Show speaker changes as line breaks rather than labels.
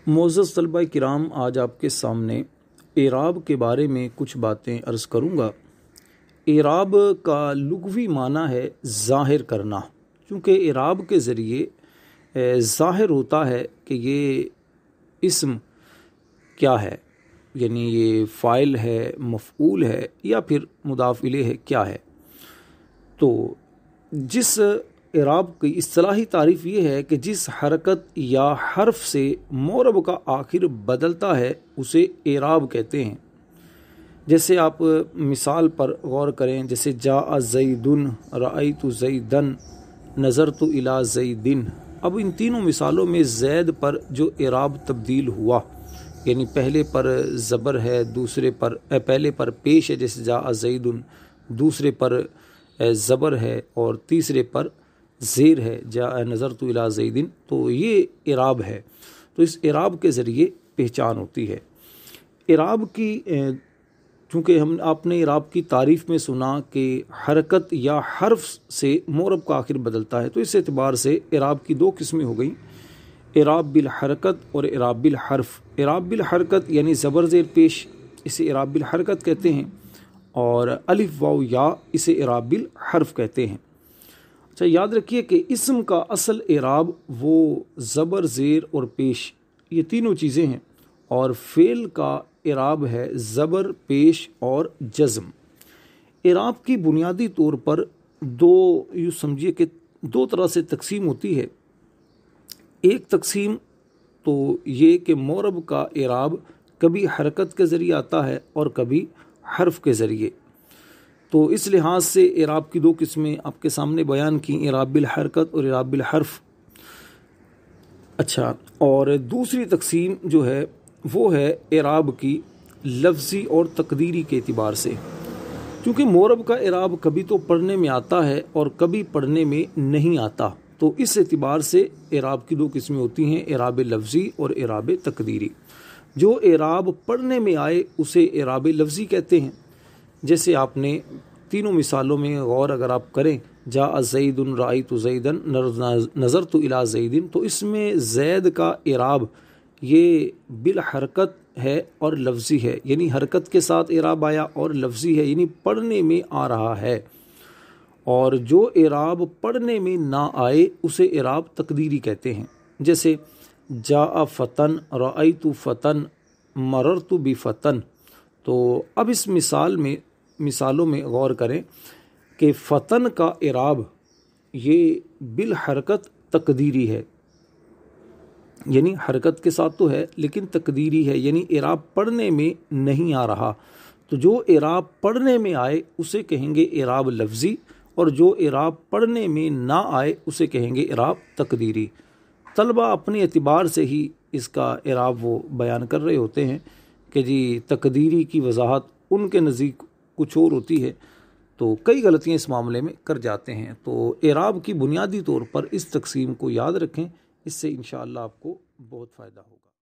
मोअज़्ज़ज़ तलबा किराम, आज आपके सामने एराब के बारे में कुछ बातें अर्ज़ करूँगा। एराब का लुग़वी माना है ज़ाहिर करना, क्योंकि एराब के ज़रिए ज़ाहिर होता है कि ये इस्म क्या है, यानी ये फ़ाइल है, मफ़ऊल है या फिर मुदाफ़ इलैह है, क्या है। तो जिस एराब की इस्तिलाही तारीफ़ ये है कि जिस हरकत या हर्फ से मोरब का आखिर बदलता है उसे एराब कहते हैं। जैसे आप मिसाल पर गौर करें, जैसे जा ज़ैदुन, रअयतु ज़ैदन, नज़रतु इला ज़ैदिन। अब इन तीनों मिसालों में ज़ैद पर जो एराब तब्दील हुआ, यानी पहले पर ज़बर है, दूसरे पर पहले पर पेश है, जैसे जा ज़ैदुन, दूसरे पर ज़बर है और तीसरे पर ज़ेर है, जा नज़रतु इला ज़ैदिन। तो ये एराब है। तो इस एराब के ज़रिए पहचान होती है। एराब की चूँकि आपने एराब की तारीफ़ में सुना कि हरकत या हर्फ से मोरब का आखिर बदलता है, तो इस एतबार से एराब की दो किस्में हो गई, एराब बिल हरकत और एराब बिल हर्फ। एराब बिल हरकत यानी ज़बर ज़ेर पेश, इसे एराब बिल हरकत कहते हैं, और अलिफ वाव या इसे एराब बिल हर्फ कहते हैं। अच्छा, याद रखिए कि इस्म का असल एराब वो ज़बर ज़ेर और पेश, ये तीनों चीज़ें हैं, और फ़ेल का एराब है ज़बर पेश और जज़म। एराब की बुनियादी तौर पर यूँ समझिए कि दो तरह से तकसीम होती है। एक तकसीम तो ये कि मोरब का एराब कभी हरकत के ज़रिए आता है और कभी हर्फ के ज़रिए। तो इस लिहाज से एराब की दो किस्में आपके सामने बयान की, एराब बिल हरकत और एराब बिल हर्फ। अच्छा, और दूसरी तकसीम जो है वो है एराब की लफ्ज़ी और तकदीरी के एतबार से। क्योंकि मोरब का एराब कभी तो पढ़ने में आता है और कभी पढ़ने में नहीं आता, तो इस एतबार से एराब की दो किस्में होती हैं, एराब लफ्ज़ी और एराब तकदीरी। जो एराब पढ़ने में आए उसे एराब लफ्ज़ी कहते हैं। जैसे आपने तीनों मिसालों में गौर अगर आप करें, जा ज़ैदुन, रअयतु ज़ैदन, नज़रतु इला ज़ैदिन, तो इसमें ज़ैद का एराब ये बिल हरकत है और लफ्ज़ी है, यानी हरकत के साथ एराब आया, और लफ्ज़ी है यानी पढ़ने में आ रहा है। और जो एराब पढ़ने में ना आए उसे एराब तकदीरी कहते हैं। जैसे जा फ़तन, रअयतु फ़तन, मररतु बिफ़तन। तो अब इस मिसालों में गौर करें कि फ़तन का एराब ये बिल हरकत तकदीरी है, यानी हरकत के साथ तो है लेकिन तकदीरी है, यानी एराब पढ़ने में नहीं आ रहा। तो जो एराब पढ़ने में आए उसे कहेंगे एराब लफ्ज़ी, और जो एराब पढ़ने में ना आए उसे कहेंगे एराब तकदीरी। तलबा अपने एतबार से ही इसका एराब वो बयान कर रहे होते हैं कि जी तकदीरी की वजाहत उनके नज़दीक कुछ और होती है, तो कई गलतियाँ इस मामले में कर जाते हैं। तो एराब की बुनियादी तौर पर इस तकसीम को याद रखें, इससे इंशाअल्लाह आपको बहुत फ़ायदा होगा।